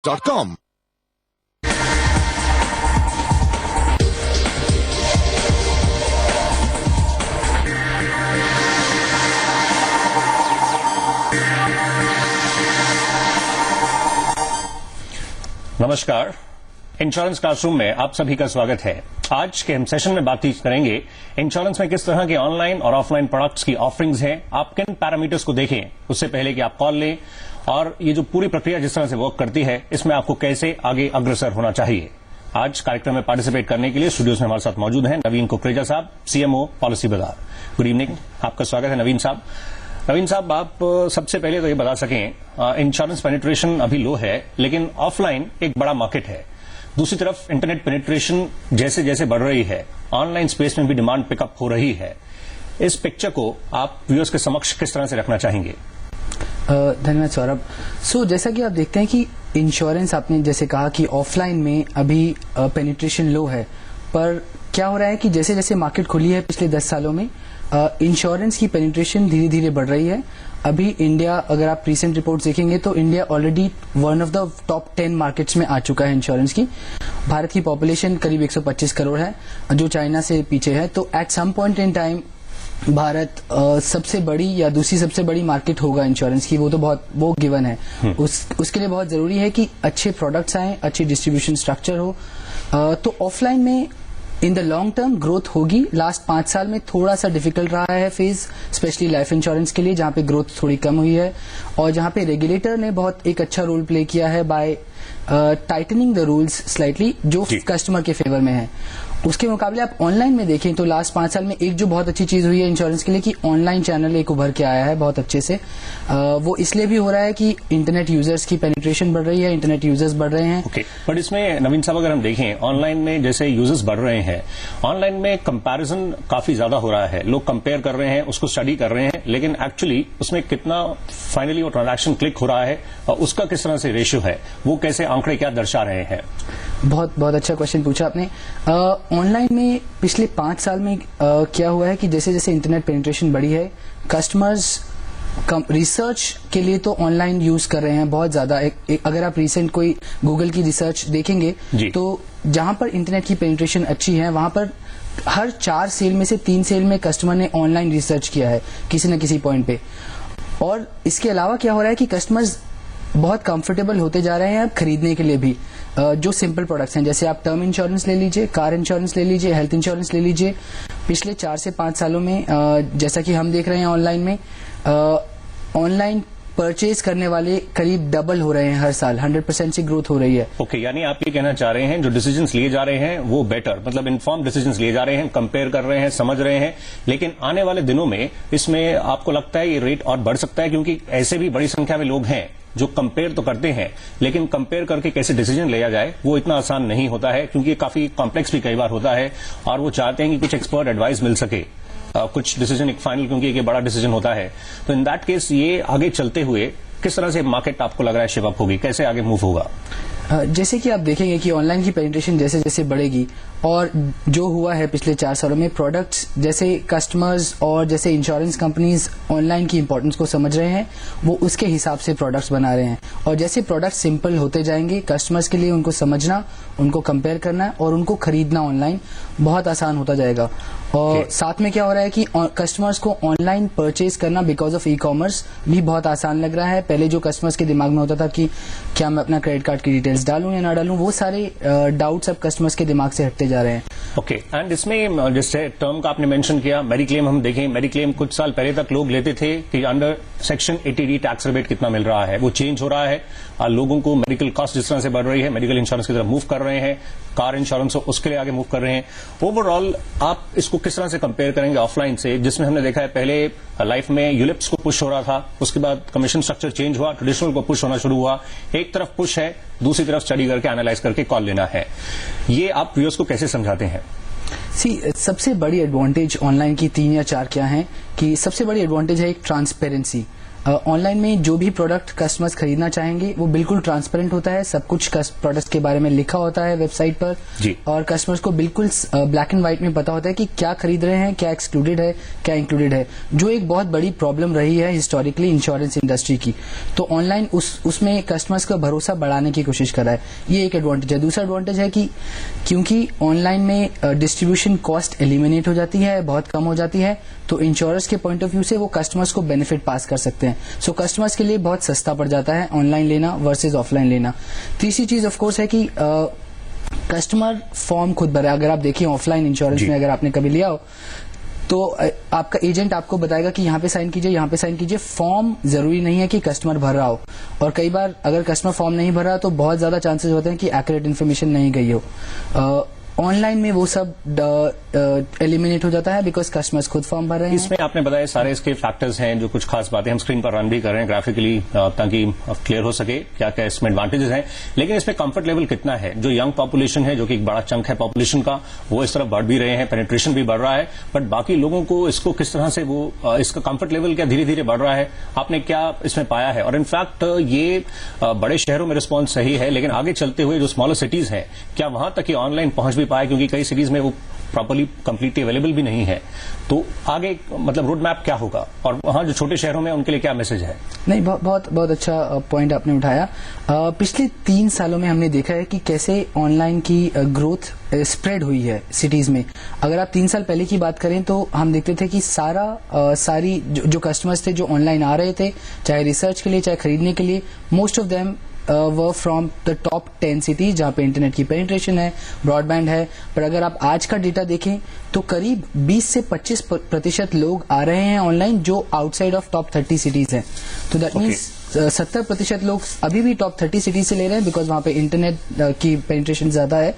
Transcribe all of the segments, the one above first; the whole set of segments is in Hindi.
.com। नमस्कार, इंश्योरेंस क्लासरूम में आप सभी का स्वागत है। आज के हम सेशन में बातचीत करेंगे इंश्योरेंस में किस तरह के ऑनलाइन और ऑफलाइन प्रोडक्ट्स की ऑफरिंग्स हैं, आप किन पैरामीटर्स को देखें उससे पहले कि आप कॉल लें, और ये जो पूरी प्रक्रिया जिस तरह से वर्क करती है इसमें आपको कैसे आगे अग्रसर होना चाहिए। आज कार्यक्रम में पार्टिसिपेट करने के लिए स्टूडियोज में हमारे साथ मौजूद हैं नवीन कुकरेजा साहब, सीएमओ पॉलिसी बाजार। गुड इवनिंग, आपका स्वागत है नवीन साहब। नवीन साहब, आप सबसे पहले तो ये बता सकें, इंश्योरेंस पेनिट्रेशन अभी लो है लेकिन ऑफलाइन एक बड़ा मार्केट है। दूसरी तरफ इंटरनेट पेनिट्रेशन जैसे जैसे बढ़ रही है, ऑनलाइन स्पेस में भी डिमांड पिकअप हो रही है। इस पिक्चर को आप व्यूअर्स के समक्ष किस तरह से रखना चाहेंगे? धन्यवाद सौरभ। जैसा कि आप देखते हैं कि इंश्योरेंस, आपने जैसे कहा कि ऑफलाइन में अभी पेनिट्रेशन लो है, पर क्या हो रहा है कि जैसे जैसे मार्केट खुली है पिछले 10 सालों में इंश्योरेंस की पेनिट्रेशन धीरे धीरे बढ़ रही है। अभी इंडिया, अगर आप रिसेंट रिपोर्ट्स देखेंगे तो India already one of the top 10 markets में आ चुका है इंश्योरेंस की। भारत की पॉपुलेशन करीब 125 करोड़ है, जो चाइना से पीछे है। तो at some point in time Bharat सबसे बड़ी या दूसरी सबसे बड़ी मार्केट होगा इंश्योरेंस की। वो गिवन है। उसके लिए बहुत जरूरी है कि अच्छे प्रोडक्ट्स आए, अच्छी डिस्ट्रीब्यूशन स्ट्रक्चर हो। तो ऑफलाइन में in the long term growth होगी। लास्ट 5 साल में थोड़ा सा डिफिकल्ट रहा है फेज, स्पेशली लाइफ इंश्योरेंस के लिए, जहां पे ग्रोथ थोड़ी कम हुई है और जहां पे रेगुलेटर ने बहुत एक अच्छा रोल प्ले किया है by tightening the rules slightly, जो कस्टमर के फेवर में है। उसके मुकाबले आप ऑनलाइन में देखें तो लास्ट 5 साल में एक जो बहुत अच्छी चीज हुई है इंश्योरेंस के लिए कि ऑनलाइन चैनल एक उभर के आया है बहुत अच्छे से। वो इसलिए भी हो रहा है कि इंटरनेट यूजर्स की पेनिट्रेशन बढ़ रही है, इंटरनेट यूजर्स बढ़ रहे हैं। ओके, बट इसमें नवीन साहब अगर हम देखें ऑनलाइन में जैसे यूजर्स बढ़ रहे हैं, ऑनलाइन में कंपैरिजन काफी ज्यादा हो रहा है, लोग कंपेयर कर रहे हैं, उसको स्टडी कर रहे हैं, लेकिन एक्चुअली उसमें कितना फाइनली वो ट्रांजैक्शन क्लिक हो रहा है और उसका किस तरह से रेशियो है, वो कैसे आंकड़े क्या दर्शा रहे हैं? बहुत अच्छा क्वेश्चन पूछा आपने। ऑनलाइन में पिछले 5 साल में क्या हुआ है कि जैसे जैसे इंटरनेट पेनिट्रेशन बढ़ी है, कस्टमर्स रिसर्च के लिए तो ऑनलाइन यूज कर रहे हैं बहुत ज्यादा। अगर आप रिसेंट कोई गूगल की रिसर्च देखेंगे तो जहां पर इंटरनेट की पेनिट्रेशन अच्छी है, वहां पर हर 4 सेल में से 3 सेल में कस्टमर ने ऑनलाइन रिसर्च किया है किसी न किसी पॉइंट पे। और इसके अलावा क्या हो रहा है कि कस्टमर्स बहुत कंफर्टेबल होते जा रहे हैं अब खरीदने के लिए भी। जो सिंपल प्रोडक्ट्स हैं, जैसे आप टर्म इंश्योरेंस ले लीजिए, कार इंश्योरेंस ले लीजिए, हेल्थ इंश्योरेंस ले लीजिए। पिछले 4 से 5 सालों में जैसा कि हम देख रहे हैं ऑनलाइन में, ऑनलाइन परचेज करने वाले करीब डबल हो रहे हैं हर साल, 100% से ग्रोथ हो रही है। ओके, यानी आप ये कहना चाह रहे हैं जो डिसीजंस लिए जा रहे हैं वो बेटर, मतलब इन्फॉर्म डिसीजंस लिए जा रहे हैं, कंपेयर कर रहे हैं, समझ रहे हैं, लेकिन आने वाले दिनों में इसमें आपको लगता है ये रेट और बढ़ सकता है, क्योंकि ऐसे भी बड़ी संख्या में लोग हैं जो कंपेयर तो करते हैं, लेकिन कंपेयर करके कैसे डिसीजन लिया जाए वो इतना आसान नहीं होता है, क्योंकि काफी कॉम्प्लेक्स भी कई बार होता है और वो चाहते हैं कि कुछ एक्सपर्ट एडवाइस मिल सके, कुछ डिसीजन एक फाइनल, क्योंकि एक बड़ा डिसीजन होता है। तो इन दैट केस ये आगे चलते हुए किस तरह से मार्केट आपको लग रहा है शेप अप होगी, कैसे आगे मूव होगा? जैसे कि आप देखेंगे कि ऑनलाइन की पेनिट्रेशन जैसे जैसे बढ़ेगी और जो हुआ है पिछले 4 सालों में, प्रोडक्ट्स जैसे कस्टमर्स और जैसे इंश्योरेंस कंपनीज ऑनलाइन की इंपॉर्टेंस को समझ रहे हैं, वो उसके हिसाब से प्रोडक्ट्स बना रहे हैं। और जैसे प्रोडक्ट्स सिंपल होते जाएंगे कस्टमर्स के लिए, उनको समझना, उनको कंपेयर करना और उनको खरीदना ऑनलाइन बहुत आसान होता जाएगा। और साथ में क्या हो रहा है कि कस्टमर्स को ऑनलाइन परचेज करना बिकॉज ऑफ ई-कॉमर्स भी बहुत आसान लग रहा है। पहले जो कस्टमर्स के दिमाग में होता था कि क्या मैं अपना क्रेडिट कार्ड की डिटेल्स डालूं या ना डालूं, वो सारे डाउट्स अब कस्टमर्स के दिमाग से हटते जा रहे हैं। ओके, एंड इसमें जैसे टर्म का आपने मेंशन किया, मेडिक्लेम हम देखें, मेडिक्लेम कुछ साल पहले तक लोग लेते थे कि under section 80D tax rebate कितना मिल रहा है, वो चेंज हो रहा है और लोगों को मेडिकल कॉस्ट जिस तरह से बढ़ रही है, मेडिकल इंश्योरेंस की तरफ मूव कर रहे हैं, कार इंश्योरेंस उसके लिए आगे मूव कर रहे हैं। ओवरऑल आप इसको किस तरह से कंपेयर करेंगे ऑफलाइन से, जिसमें हमने देखा है पहले लाइफ में यूलिप्स को पुश हो रहा था, उसके बाद कमीशन स्ट्रक्चर चेंज हुआ, ट्रेडिशनल को पुश होना शुरू हुआ, एक तरफ पुश है, दूसरी तरफ स्टडी करके एनालाइज करके कॉल लेना है। ये आप व्यूअर्स को कैसे समझाते हैं? सबसे बड़ी एडवांटेज ऑनलाइन की 3 या 4 क्या है कि सबसे बड़ी एडवांटेज है एक ट्रांसपेरेंसी। ऑनलाइन में जो भी प्रोडक्ट कस्टमर्स खरीदना चाहेंगे वो बिल्कुल ट्रांसपेरेंट होता है, सब कुछ प्रोडक्ट के बारे में लिखा होता है वेबसाइट पर जी। और कस्टमर्स को बिल्कुल ब्लैक एंड व्हाइट में पता होता है कि क्या खरीद रहे हैं, क्या एक्सक्लूडेड है, क्या इंक्लूडेड है, जो एक बहुत बड़ी प्रॉब्लम रही है हिस्टोरिकली इंश्योरेंस इंडस्ट्री की। तो ऑनलाइन उसमें कस्टमर्स का भरोसा बढ़ाने की कोशिश कर रहा है, ये एक एडवांटेज है। दूसरा एडवांटेज है कि क्योंकि ऑनलाइन में डिस्ट्रीब्यूशन कॉस्ट एलिमिनेट हो जाती है, बहुत कम हो जाती है, तो इंश्योरेंस के पॉइंट ऑफ व्यू से वो कस्टमर्स को बेनिफिट पास कर सकते हैं। सो कस्टमर्स के लिए बहुत सस्ता पड़ जाता है ऑनलाइन लेना वर्सेज ऑफलाइन लेना। तीसरी चीज ऑफ कोर्स है कि कस्टमर फॉर्म खुद भरे। अगर आप देखिए ऑफलाइन इंश्योरेंस में अगर आपने कभी लिया हो तो आपका एजेंट आपको बताएगा कि यहाँ पे साइन कीजिए, यहाँ पे साइन कीजिए। फॉर्म जरूरी नहीं है कि कस्टमर भर रहा हो, और कई बार अगर कस्टमर फॉर्म नहीं भर रहा तो बहुत ज्यादा चांसेस होते हैं कि एक्यूरेट इन्फॉर्मेशन नहीं गई हो। ऑनलाइन में वो सब एलिमिनेट हो जाता है बिकॉज कस्टमर्स खुद फॉर्म भर रहे हैं। इसमें आपने बताया सारे इसके फैक्टर्स हैं, जो कुछ खास बातें हम स्क्रीन पर रन भी कर रहे हैं ग्राफिकली ताकि क्लियर हो सके क्या क्या इसमें एडवांटेजेस हैं। लेकिन इसमें कंफर्ट लेवल कितना है? जो यंग पॉपुलेशन है, जो कि एक बड़ा चंक है पॉपुलेशन का, वो इस तरफ बढ़ भी रहे हैं, पेनिट्रेशन भी बढ़ रहा है, बट बाकी लोगों को इसको किस तरह से वो इसका कंफर्ट लेवल क्या धीरे धीरे बढ़ रहा है? आपने क्या इसमें पाया है? और इनफैक्ट ये बड़े शहरों में रिस्पॉन्स सही है, लेकिन आगे चलते हुए जो स्मॉलर सिटीज हैं, क्या वहां तक ये ऑनलाइन पहुंच भी पाए? क्योंकि कई सिटीज में वो प्रॉपर्ली कंप्लीटली अवेलेबल भी नहीं है। तो आगे मतलब रोड मैप क्या होगा, और वहां जो छोटे शहरों में उनके लिए क्या मैसेज है? नहीं, बहुत अच्छा पॉइंट आपने उठाया। पिछले 3 सालों में हमने देखा है कि कैसे ऑनलाइन की ग्रोथ स्प्रेड हुई है सिटीज में। अगर आप 3 साल पहले की बात करें तो हम देखते थे कि सारी जो कस्टमर्स थे जो ऑनलाइन आ रहे थे, चाहे रिसर्च के लिए चाहे खरीदने के लिए, most of them were from the top 10 cities जहां पे इंटरनेट की पेनिट्रेशन है, ब्रॉडबैंड है। पर अगर आप आज का डेटा देखें तो करीब 20 से 25% लोग आ रहे हैं ऑनलाइन जो आउटसाइड ऑफ टॉप 30 सिटीज हैं। तो दैट मीन्स 70% लोग अभी भी टॉप 30 सिटीज से ले रहे हैं बिकॉज वहां पे इंटरनेट की पेनिट्रेशन ज्यादा है।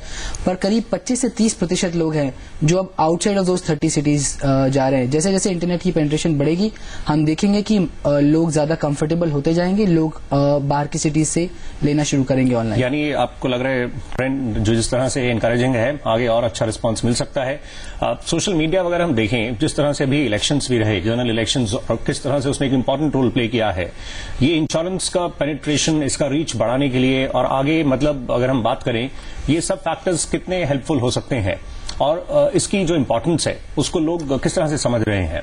पर करीब 25 से 30% लोग हैं जो अब आउटसाइड ऑफ दोज 30 सिटीज जा रहे हैं। जैसे जैसे इंटरनेट की पेनिट्रेशन बढ़ेगी हम देखेंगे कि लोग ज्यादा कंफर्टेबल होते जाएंगे, लोग बाहर की सिटीज से लेना शुरू करेंगे ऑनलाइन। यानी आपको लग रहा है ट्रेंड जो जिस तरह से इंकरेजिंग है, आगे और अच्छा रिस्पांस मिल सकता है। सोशल मीडिया वगैरह हम देखें, जिस तरह से अभी इलेक्शंस भी रहे, जनरल इलेक्शंस, और किस तरह से उसने एक इंपॉर्टेंट रोल प्ले किया है, ये इंश्योरेंस का पेनिट्रेशन, इसका रीच बढ़ाने के लिए और आगे मतलब अगर हम बात करें, ये सब फैक्टर्स कितने हेल्पफुल हो सकते हैं, और इसकी जो इंपॉर्टेंस है उसको लोग किस तरह से समझ रहे हैं?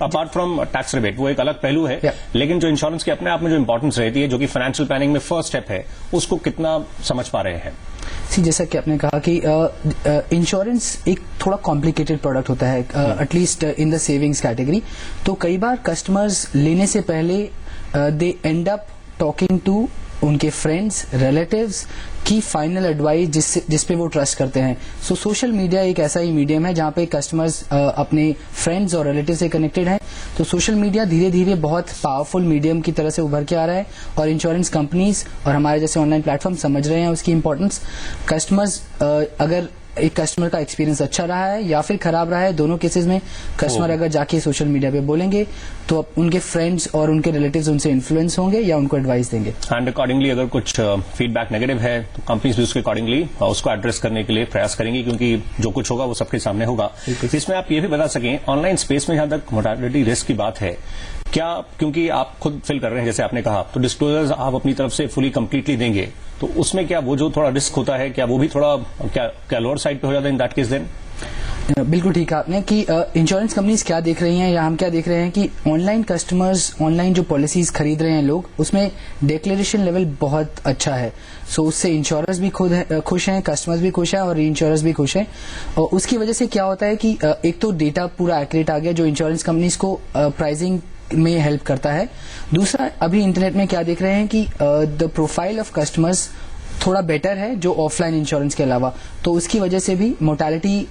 अपार्ट फ्रॉम टैक्स रिबेट, वो एक अलग पहलू है, लेकिन जो इंश्योरेंस की अपने आप में जो इंपॉर्टेंस रहती है, जो कि फाइनेंशियल प्लानिंग में फर्स्ट स्टेप है, उसको कितना समझ पा रहे हैं? जैसा कि आपने कहा कि इंश्योरेंस एक थोड़ा कॉम्प्लिकेटेड प्रोडक्ट होता है, at least in the savings category. तो कई बार कस्टमर्स लेने से पहले दे एंड अप टॉकिंग टू उनके फ्रेंड्स, रिलेटिव्स की फाइनल एडवाइस जिस पे वो ट्रस्ट करते हैं। सो सोशल मीडिया एक ऐसा ही मीडियम है जहां पे कस्टमर्स अपने फ्रेंड्स और रिलेटिव से कनेक्टेड हैं। तो सोशल मीडिया धीरे धीरे बहुत पावरफुल मीडियम की तरह से उभर के आ रहा है, और इंश्योरेंस कंपनीज और हमारे जैसे ऑनलाइन प्लेटफॉर्म समझ रहे हैं उसकी इंपॉर्टेंस। कस्टमर्स अगर एक कस्टमर का एक्सपीरियंस अच्छा रहा है या फिर खराब रहा है, दोनों केसेस में कस्टमर अगर जाके सोशल मीडिया पे बोलेंगे तो उनके फ्रेंड्स और उनके रिलेटिव्स उनसे इन्फ्लुएंस होंगे या उनको एडवाइस देंगे। एंड अकॉर्डिंगली अगर कुछ फीडबैक नेगेटिव है तो कंपनीज भी उसके अकॉर्डिंगली उसको एड्रेस करने के लिए प्रयास करेंगी, क्योंकि जो कुछ होगा वो सबके सामने होगा। इसमें आप ये भी बता सकें, ऑनलाइन स्पेस में जहां तक मोर्टेलिटी रिस्क की बात है, क्या क्योंकि आप खुद फिल कर रहे हैं जैसे आपने कहा, तो डिस्क्लोजर्स आप अपनी तरफ से फुली कंप्लीटली देंगे, तो उसमें क्या वो जो थोड़ा रिस्क होता है, क्या वो भी थोड़ा क्या लोअर साइड पे हो जाता है इन दैट केस देन? बिल्कुल ठीक है आपने कि इंश्योरेंस कंपनीज क्या देख रही हैं या हम क्या देख रहे हैं कि ऑनलाइन कस्टमर्स, ऑनलाइन जो पॉलिसीज खरीद रहे हैं लोग, उसमें डिक्लेरेशन लेवल बहुत अच्छा है। सो उससे इंश्योरर्स भी खुद खुश हैं, कस्टमर्स भी खुश हैं और री इंश्योरर्स भी खुश हैं। और उसकी वजह से क्या होता है कि एक तो डेटा पूरा एक्यूरेट आ गया जो इंश्योरेंस कंपनीज को प्राइसिंग में हेल्प करता है। दूसरा, अभी इंटरनेट में क्या देख रहे हैं कि द प्रोफाइल ऑफ कस्टमर्स थोड़ा बेटर है जो ऑफलाइन इंश्योरेंस के अलावा, तो उसकी वजह से भी मोर्टेलिटी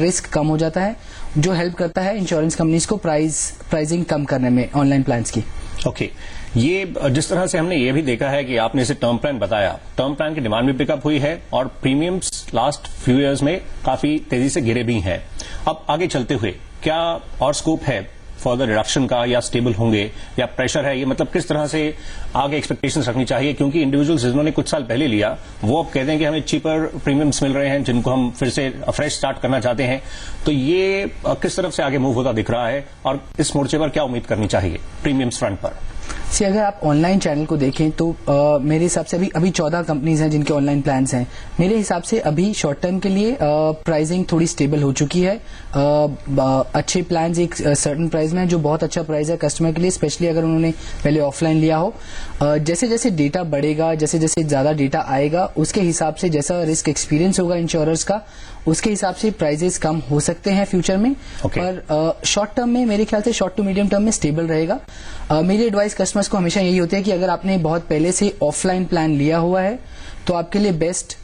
रिस्क कम हो जाता है, जो हेल्प करता है इंश्योरेंस कंपनीज को प्राइसिंग कम करने में ऑनलाइन प्लान्स की। ओके, ये जिस तरह से हमने ये भी देखा है कि आपने इसे टर्म प्लान बताया, टर्म प्लान की डिमांड भी पिकअप हुई है और प्रीमियम्स लास्ट फ्यू इयर्स में काफी तेजी से गिरे भी हैं। अब आगे चलते हुए क्या और स्कोप है फर्दर रिडक्शन का या स्टेबल होंगे या प्रेशर है, ये मतलब किस तरह से आगे एक्सपेक्टेशंस रखनी चाहिए? क्योंकि इंडिविजुअल्स जिन्होंने कुछ साल पहले लिया वो अब कहते हैं कि हमें चीपर प्रीमियम्स मिल रहे हैं जिनको हम फिर से फ्रेश स्टार्ट करना चाहते हैं, तो ये किस तरफ से आगे मूव होता दिख रहा है और इस मोर्चे पर क्या उम्मीद करनी चाहिए प्रीमियम्स फ्रंट पर? अगर आप ऑनलाइन चैनल को देखें तो मेरे हिसाब से अभी 14 कंपनीज हैं जिनके ऑनलाइन प्लान्स हैं। मेरे हिसाब से अभी शॉर्ट टर्म के लिए प्राइसिंग थोड़ी स्टेबल हो चुकी है। अच्छे प्लान्स एक सर्टेन प्राइस में है जो बहुत अच्छा प्राइस है कस्टमर के लिए, स्पेशली अगर उन्होंने पहले ऑफलाइन लिया हो। जैसे जैसे डेटा बढ़ेगा, जैसे जैसे ज्यादा डेटा आएगा, उसके हिसाब से जैसा रिस्क एक्सपीरियंस होगा इंश्योरर्स का, उसके हिसाब से प्राइजेस कम हो सकते हैं फ्यूचर में। पर शॉर्ट टर्म में मेरे ख्याल से शॉर्ट टू मीडियम टर्म में स्टेबल रहेगा। मेरी एडवाइस कस्टमर्स को हमेशा यही होती है कि अगर आपने बहुत पहले से ऑफलाइन प्लान लिया हुआ है तो आपके लिए बेस्ट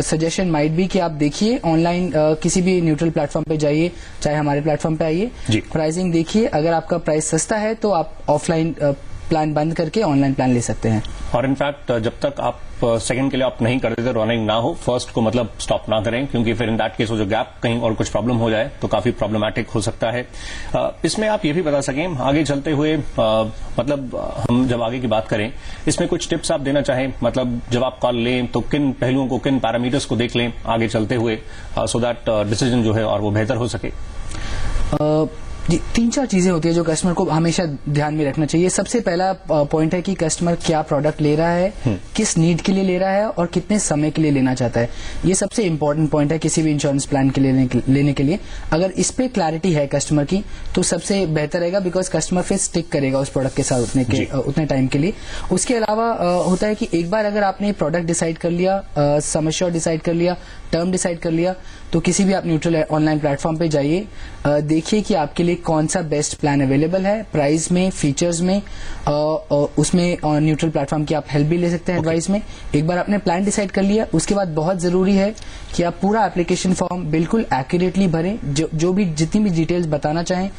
सजेशन माइट बी कि आप देखिए ऑनलाइन किसी भी न्यूट्रल प्लेटफॉर्म पे जाइए, चाहे हमारे प्लेटफॉर्म पे आइए, प्राइसिंग देखिए। अगर आपका प्राइस सस्ता है तो आप ऑफलाइन प्लान बंद करके ऑनलाइन प्लान ले सकते हैं। और इनफैक्ट जब तक आप सेकंड के लिए आप नहीं करते थे, रनिंग ना हो, फर्स्ट को मतलब स्टॉप ना करें, क्योंकि फिर इन दैट केस वो जो गैप कहीं और कुछ प्रॉब्लम हो जाए तो काफी प्रॉब्लमैटिक हो सकता है। इसमें आप ये भी बता सकें आगे चलते हुए, मतलब हम जब आगे की बात करें इसमें कुछ टिप्स आप देना चाहें, मतलब जब आप कॉल लें तो किन पहलुओं को, किन पैरामीटर्स को देख लें आगे चलते हुए सो दैट डिसीजन जो है और वो बेहतर हो सके? 3-4 चीजें होती है जो कस्टमर को हमेशा ध्यान में रखना चाहिए। सबसे पहला पॉइंट है कि कस्टमर क्या प्रोडक्ट ले रहा है, किस नीड के लिए ले रहा है और कितने समय के लिए लेना चाहता है। ये सबसे इंपॉर्टेंट पॉइंट है किसी भी इंश्योरेंस प्लान के लेने के लिए। अगर इस पे क्लैरिटी है कस्टमर की तो सबसे बेहतर रहेगा, बिकॉज कस्टमर फिर स्टिक करेगा उस प्रोडक्ट के साथ उतने टाइम के लिए। उसके अलावा होता है कि एक बार अगर आपने प्रोडक्ट डिसाइड कर लिया, सम एश्योर्ड डिसाइड कर लिया, टर्म डिसाइड कर लिया, तो किसी भी आप न्यूट्रल ऑनलाइन प्लेटफॉर्म पे जाइए, देखिए कि आपके लिए कौन सा बेस्ट प्लान अवेलेबल है, प्राइस में, फीचर्स में, उसमें न्यूट्रल प्लेटफॉर्म की आप हेल्प भी ले सकते हैं एडवाइस में। एक बार आपने प्लान डिसाइड कर लिया, उसके बाद बहुत जरूरी है कि आप पूरा एप्लीकेशन फॉर्म बिल्कुल एक्यूरेटली भरें, जो भी जितनी भी डिटेल्स बताना चाहें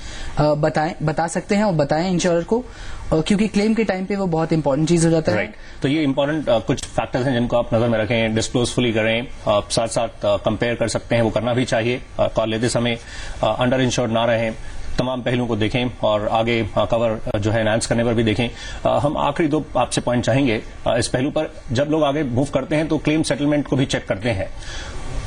बता सकते हैं और बताएं इंश्योरर को, क्योंकि क्लेम के टाइम पे वो बहुत इंपॉर्टेंट चीज हो जाता है। तो ये इंपॉर्टेंट कुछ फैक्टर्स हैं जिनको आप नजर में रखें, डिस्क्लोजफुली करें, साथ साथ कंपेयर कर सकते हैं, वो करना भी चाहिए। कॉल लेते समय अंडर इंश्योर्ड ना रहें, तमाम पहलुओं को देखें और आगे कवर जो है एनहांस करने पर भी देखें। हम आखिरी 2 आपसे पॉइंट चाहेंगे इस पहलू पर। जब लोग आगे मूव करते हैं तो क्लेम सेटलमेंट को भी चेक करते हैं,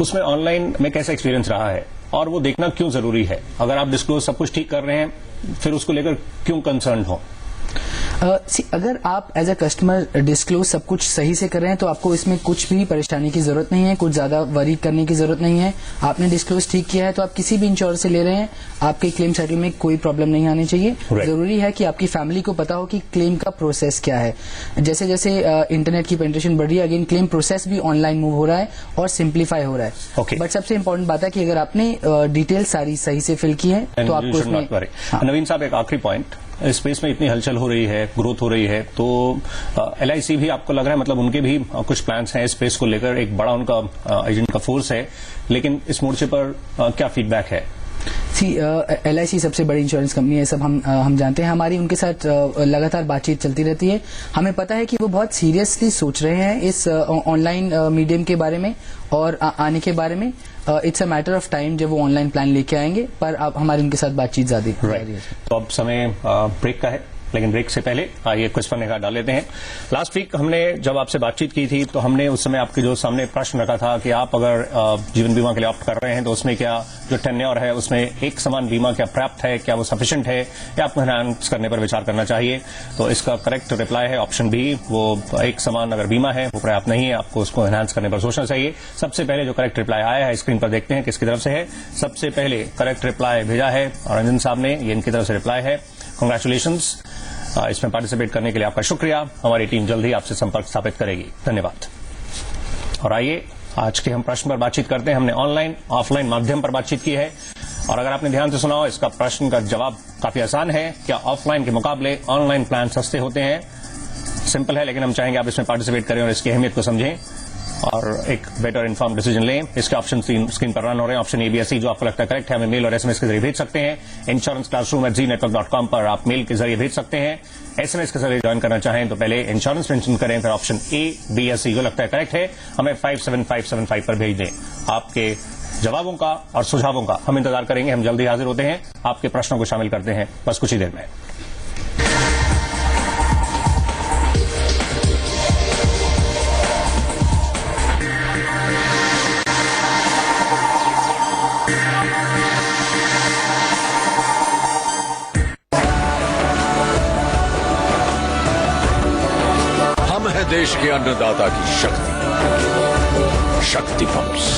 उसमें ऑनलाइन में कैसा एक्सपीरियंस रहा है और वो देखना क्यों जरूरी है? अगर आप डिस्क्लोज सब कुछ ठीक कर रहे हैं फिर उसको लेकर क्यों कंसर्न हो? अगर आप एज अ कस्टमर डिस्क्लोज सब कुछ सही से कर रहे हैं तो आपको इसमें कुछ भी परेशानी की जरूरत नहीं है, कुछ ज्यादा वरी करने की जरूरत नहीं है। आपने डिस्क्लोज ठीक किया है तो आप किसी भी इंश्योर से ले रहे हैं, आपके क्लेम सेटल में कोई प्रॉब्लम नहीं आनी चाहिए। जरूरी है कि आपकी फैमिली को पता हो कि क्लेम का प्रोसेस क्या है। जैसे जैसे इंटरनेट की पेनिट्रेशन बढ़ रही है, अगेन क्लेम प्रोसेस भी ऑनलाइन मूव हो रहा है और सिंप्लीफाई हो रहा है। बट सबसे इंपॉर्टेंट बात है कि अगर आपने डिटेल सारी सही से फिल की है तो आपको इसमें। नवीन साहब, एक आखिरी पॉइंट, स्पेस में इतनी हलचल हो रही है, ग्रोथ हो रही है, तो LIC भी आपको लग रहा है, मतलब उनके भी कुछ प्लान्स हैं स्पेस को लेकर, एक बड़ा उनका एजेंट का फोर्स है, लेकिन इस मोर्चे पर क्या फीडबैक है? LIC सबसे बड़ी इंश्योरेंस कंपनी है, सब हम जानते हैं। हमारी उनके साथ लगातार बातचीत चलती रहती है। हमें पता है कि वो बहुत सीरियसली सोच रहे हैं इस ऑनलाइन मीडियम के बारे में और आने के बारे में। It's a matter of time जब वो ऑनलाइन प्लान लेके आएंगे, पर अब हमारी उनके साथ बातचीत जारी है। तो अब समय ब्रेक का है, लेकिन ब्रेक से पहले आइए कुछ पर निगाह डाल लेते हैं। लास्ट वीक हमने जब आपसे बातचीत की थी तो हमने उस समय आपके जो सामने प्रश्न रखा था कि आप अगर जीवन बीमा के लिए ऑप्ट कर रहे हैं तो उसमें क्या जो टेन्योर है उसमें एक समान बीमा क्या पर्याप्त है, क्या वो सफिशिएंट है या आपको एनहांस करने पर विचार करना चाहिए? तो इसका करेक्ट रिप्लाई है ऑप्शन बी, वो एक समान अगर बीमा है वो पर्याप्त नहीं है, आपको उसको एनहांस करने पर सोचना चाहिए। सबसे पहले जो करेक्ट रिप्लाई आया है स्क्रीन पर देखते हैं किसकी तरफ से है। सबसे पहले करेक्ट रिप्लाई भेजा है रंजन साहब ने, ये इनकी तरफ से रिप्लाई है। कांग्रेचुलेशंस, इसमें पार्टिसिपेट करने के लिए आपका शुक्रिया। हमारी टीम जल्द ही आपसे संपर्क स्थापित करेगी। धन्यवाद। और आइए आज के हम प्रश्न पर बातचीत करते हैं। हमने ऑनलाइन ऑफलाइन माध्यम पर बातचीत की है और अगर आपने ध्यान से सुना हो, इसका प्रश्न का जवाब काफी आसान है। क्या ऑफलाइन के मुकाबले ऑनलाइन प्लान सस्ते होते हैं? सिंपल है, लेकिन हम चाहेंगे आप इसमें पार्टिसिपेट करें और इसकी अहमियत को समझें और एक बेटर इन्फॉर्म डिसीजन लें। इसके ऑप्शन स्क्रीन पर रन हो रहे हैं। ऑप्शन A, B या C जो आपको लगता है करेक्ट है, हमें मेल और SMS के जरिए भेज सकते हैं। insuranceClassroom@zenetwork.com पर आप मेल के जरिए भेज सकते हैं। SMS के जरिए ज्वाइन करना चाहें तो पहले इंश्योरेंस मेंशन करें, फिर ऑप्शन A, B या C जो लगता है करेक्ट है हमें 57575 पर भेज दें। आपके जवाबों का और सुझावों का हम इंतजार करेंगे। हम जल्दी हाजिर होते हैं, आपके प्रश्नों को शामिल करते हैं बस कुछ ही देर में। देश के अन्नदाता की शक्ति पंप्स।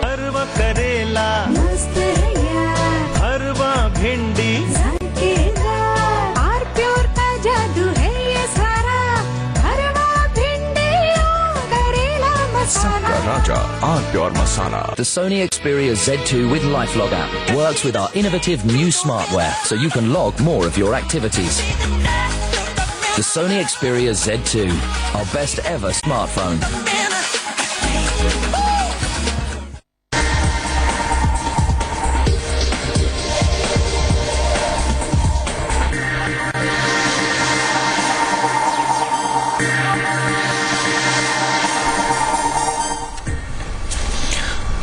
हरवा करेला मस्त है यार, हरवा भिंडी जायकेदार, और प्योर का जादू है ये सारा, हरवा भिंडी और करेला मसाला। Raja R Pure Masala. The Sony Xperia Z2 with LifeLog app works with our innovative new smartware, so you can log more of your activities. The Sony Xperia Z2, our best ever smartphone.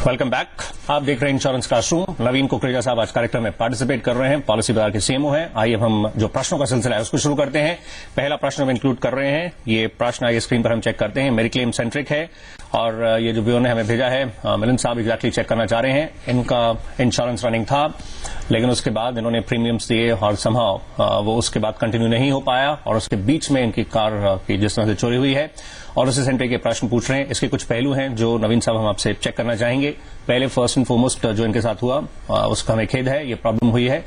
Welcome back. आप देख रहे हैं इंश्योरेंस क्लासरूम। नवीन कुकरेजा साहब आज कार्यक्रम में पार्टिसिपेट कर रहे हैं, पॉलिसी बाजार के सीएमओ हैं। आइए अब हम जो प्रश्नों का सिलसिला है उसको शुरू करते हैं। पहला प्रश्न हम इंक्लूड कर रहे हैं, ये प्रश्न आइए स्क्रीन पर हम चेक करते हैं। मेडिक्लेम सेंट्रिक है और ये जो व्यूअर ने हमें भेजा है, मिलिंद साहब एग्जैक्टली चेक करना चाह रहे हैं। इनका इंश्योरेंस रनिंग था, लेकिन उसके बाद इन्होंने प्रीमियम्स दिए और समहाउ वो उसके बाद कंटिन्यू नहीं हो पाया और उसके बीच में इनकी कार की जिस तरह से चोरी हुई है और उसी सेंट्रिक के प्रश्न पूछ रहे हैं। इसके कुछ पहलू हैं जो नवीन साहब हम आपसे चेक करना चाहेंगे। पहले फर्स्ट एंड फॉरमोस्ट जो इनके साथ हुआ उसका हमें खेद है, ये प्रॉब्लम हुई है,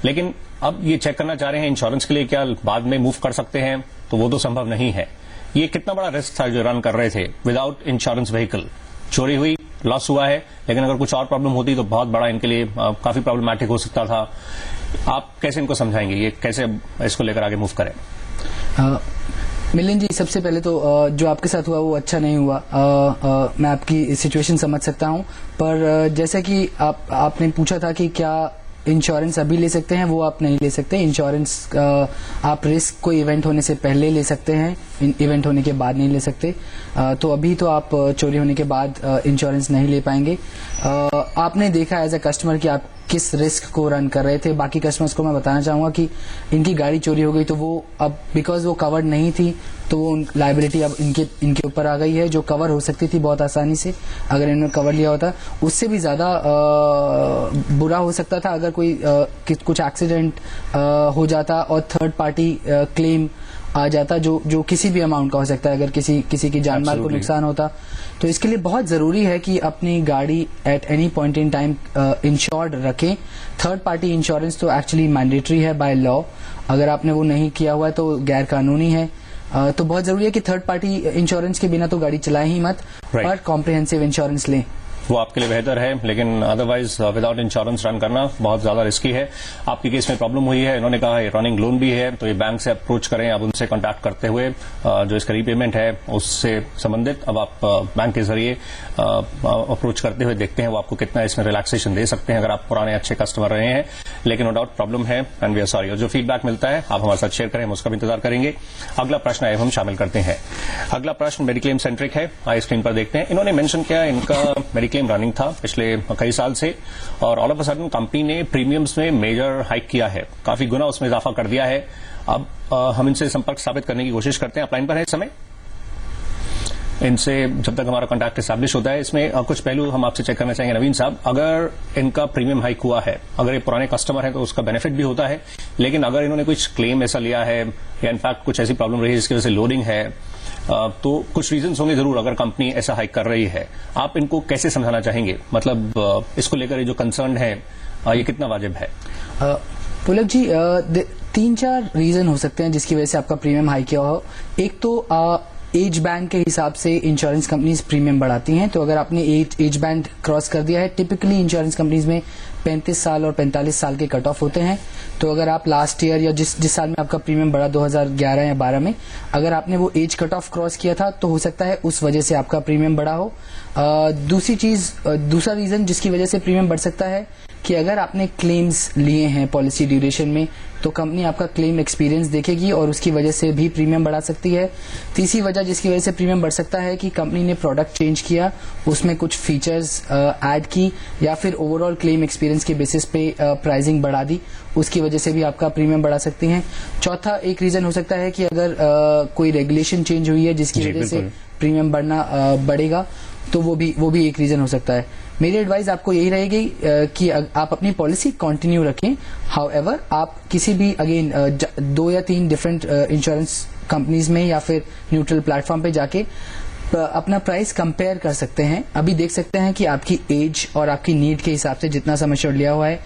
लेकिन अब ये चेक करना चाह रहे हैं इंश्योरेंस के लिए क्या बाद में मूव कर सकते हैं, तो वो तो संभव नहीं है। ये कितना बड़ा रिस्क था जो रन कर रहे थे विदाउट इंश्योरेंस व्हीकल। चोरी हुई, लॉस हुआ है, लेकिन अगर कुछ और प्रॉब्लम होती तो बहुत बड़ा इनके लिए काफी प्रॉब्लमैटिक हो सकता था। आप कैसे इनको समझाएंगे, ये कैसे इसको लेकर आगे मूव करें? मिलिंद जी, सबसे पहले तो जो आपके साथ हुआ वो अच्छा नहीं हुआ। मैं आपकी सिचुएशन समझ सकता हूं, पर जैसा कि आपने पूछा था कि क्या इंश्योरेंस अभी ले सकते हैं, वो आप नहीं ले सकते। इंश्योरेंस आप रिस्क कोई इवेंट होने से पहले ले सकते हैं, इवेंट होने के बाद नहीं ले सकते। तो अभी तो आप चोरी होने के बाद इंश्योरेंस नहीं ले पाएंगे। आपने देखा एज अ कस्टमर कि आप किस रिस्क को रन कर रहे थे। बाकी कस्टमर्स को मैं बताना चाहूंगा कि इनकी गाड़ी चोरी हो गई तो वो अब बिकॉज वो कवर्ड नहीं थी तो वो लायबिलिटी अब इनके ऊपर आ गई है, जो कवर हो सकती थी बहुत आसानी से अगर इन्होंने कवर लिया होता। उससे भी ज्यादा बुरा हो सकता था अगर कोई कुछ एक्सीडेंट हो जाता और थर्ड पार्टी क्लेम आ जाता जो किसी भी अमाउंट का हो सकता है। अगर किसी की जान माल को नुकसान होता तो इसके लिए बहुत जरूरी है कि अपनी गाड़ी at any point in time insured रखें। थर्ड पार्टी इंश्योरेंस तो एक्चुअली मैंडेटरी है बाय लॉ, अगर आपने वो नहीं किया हुआ है तो गैर कानूनी है। तो बहुत जरूरी है कि थर्ड पार्टी इंश्योरेंस के बिना तो गाड़ी चलाएं ही मत, पर कॉम्प्रिहेंसिव इंश्योरेंस लें, वो आपके लिए बेहतर है। लेकिन अदरवाइज विदाउट इंश्योरेंस रन करना बहुत ज्यादा रिस्की है। आपके केस में प्रॉब्लम हुई है, इन्होंने कहा है रनिंग लोन भी है, तो ये बैंक से अप्रोच करें। अब उनसे कांटेक्ट करते हुए जो इसका रीपेमेंट है उससे संबंधित अब आप बैंक के जरिए अप्रोच करते हुए देखते हैं वो आपको कितना इसमें रिलैक्सेशन दे सकते हैं अगर आप पुराने अच्छे कस्टमर रहे हैं। लेकिन नो डाउट प्रॉब्लम है एंड वी आर सॉरी। और जो फीडबैक मिलता है आप हमारे साथ शेयर करें, हम उसका भी इंतजार करेंगे। अगला प्रश्न है हम शामिल करते हैं। अगला प्रश्न मेडिक्लेम सेंट्रिक है, आइए स्क्रीन पर देखते हैं। इन्होंने मेंशन किया इनका मेडिक्लेम रनिंग था पिछले कई साल से और all of a sudden company ने प्रीमियम्स में मेजर हाइक किया है, काफी गुना उसमें इजाफा कर दिया है। अब हम इनसे संपर्क स्थापित करने की कोशिश करते हैं। आप लाइन पर है इस समय, इनसे जब तक हमारा कॉन्टैक्ट एस्टैब्लिश होता है। इसमें कुछ पहलू हम आपसे चेक करना चाहेंगे नवीन साहब। अगर इनका प्रीमियम हाइक हुआ है, अगर ये पुराने कस्टमर हैं तो उसका बेनिफिट भी होता है, लेकिन अगर इन्होंने कुछ क्लेम ऐसा लिया है या इनफैक्ट कुछ ऐसी प्रॉब्लम रही है जिसकी वजह से लोडिंग है, तो कुछ रीजंस होंगे जरूर अगर कंपनी ऐसा हाइक कर रही है। आप इनको कैसे समझाना चाहेंगे, मतलब इसको लेकर ये जो कंसर्न है ये कितना वाजिब है? पुलक जी, 3-4 रीजन हो सकते हैं जिसकी वजह से आपका प्रीमियम हाई किया हो। एक तो एज बैंड के हिसाब से इंश्योरेंस कंपनीज प्रीमियम बढ़ाती हैं, तो अगर आपने एज बैंड क्रॉस कर दिया है, टिपिकली इंश्योरेंस कंपनीज में 35 साल और 45 साल के कट ऑफ होते हैं। तो अगर आप लास्ट ईयर या जिस साल में आपका प्रीमियम बढ़ा 2011 या 12 में, अगर आपने वो एज कट ऑफ क्रॉस किया था तो हो सकता है उस वजह से आपका प्रीमियम बढ़ा हो। दूसरा रीजन जिसकी वजह से प्रीमियम बढ़ सकता है कि अगर आपने क्लेम्स लिए हैं पॉलिसी ड्यूरेशन में तो कंपनी आपका क्लेम एक्सपीरियंस देखेगी और उसकी वजह से भी प्रीमियम बढ़ा सकती है। तीसरी वजह जिसकी वजह से प्रीमियम बढ़ सकता है कि कंपनी ने प्रोडक्ट चेंज किया, उसमें कुछ फीचर्स ऐड की, या फिर ओवरऑल क्लेम एक्सपीरियंस के बेसिस पे प्राइसिंग बढ़ा दी, उसकी वजह से भी आपका प्रीमियम बढ़ा सकती हैं। चौथा एक रीजन हो सकता है कि अगर कोई रेगुलेशन चेंज हुई है जिसकी वजह से प्रीमियम बढ़ेगा, तो वो भी एक रीजन हो सकता है। मेरी एडवाइस आपको यही रहेगी कि आप अपनी पॉलिसी कंटिन्यू रखें। हाउएवर आप किसी भी अगेन 2 या 3 डिफरेंट इंश्योरेंस कंपनीज में या फिर न्यूट्रल प्लेटफॉर्म पे जाके अपना प्राइस कंपेयर कर सकते हैं। अभी देख सकते हैं कि आपकी एज और आपकी नीड के हिसाब से जितना सम एश्योर्ड लिया हुआ है,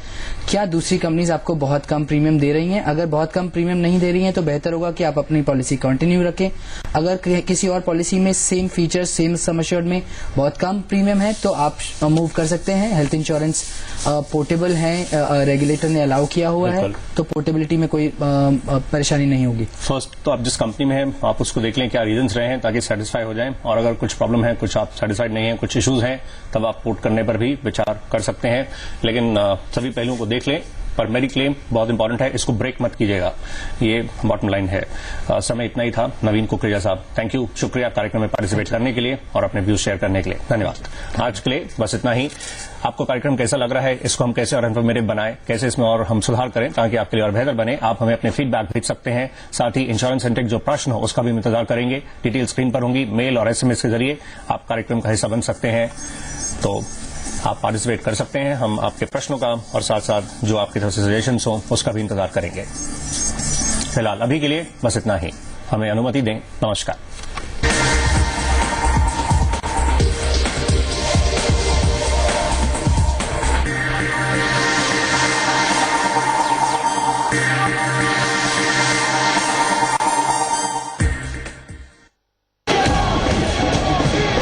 क्या दूसरी कंपनीज आपको बहुत कम प्रीमियम दे रही हैं। अगर बहुत कम प्रीमियम नहीं दे रही हैं तो बेहतर होगा कि आप अपनी पॉलिसी कंटिन्यू रखें। अगर किसी और पॉलिसी में same features same sum assured में बहुत कम प्रीमियम है तो आप मूव कर सकते हैं। हेल्थ इंश्योरेंस पोर्टेबल है, रेगुलेटर ने अलाउ किया हुआ है, तो पोर्टेबिलिटी में कोई परेशानी नहीं होगी। फर्स्ट तो आप जिस कंपनी में हैं आप उसको देख लें क्या रीजंस रहे हैं ताकि सेटिस्फाई हो जाएं, और अगर कुछ प्रॉब्लम है, कुछ आप सेटिस्फाइड नहीं है, कुछ इश्यूज हैं, तब आप पोर्ट करने पर भी विचार कर सकते हैं। लेकिन सभी पहलुओं को देख लें। पर मेरी क्लेम बहुत इंपॉर्टेंट है, इसको ब्रेक मत कीजिएगा, ये बॉटम लाइन है। समय इतना ही था। नवीन कुकरेजा साहब, थैंक यू, शुक्रिया कार्यक्रम में पार्टिसिपेट करने के लिए और अपने व्यूज शेयर करने के लिए। धन्यवाद। आज के लिए बस इतना ही। आपको कार्यक्रम कैसा लग रहा है, इसको हम कैसे और इन्फॉर्मेटिव बनाएं, कैसे इसमें और हम सुधार करें ताकि आपके लिए और बेहतर बने, आप हमें अपने फीडबैक भेज सकते हैं। साथ ही इंश्योरेंस सेंटर जो प्रश्न हो उसका भी इंतजार करेंगे। डिटेल स्क्रीन पर होंगी, मेल और SMS के जरिए आप कार्यक्रम का हिस्सा बन सकते हैं। तो आप पार्टिसिपेट कर सकते हैं। हम आपके प्रश्नों का और साथ साथ जो आपकी तरफ से सजेशंस हो उसका भी इंतजार करेंगे। फिलहाल अभी के लिए बस इतना ही। हमें अनुमति दें। नमस्कार।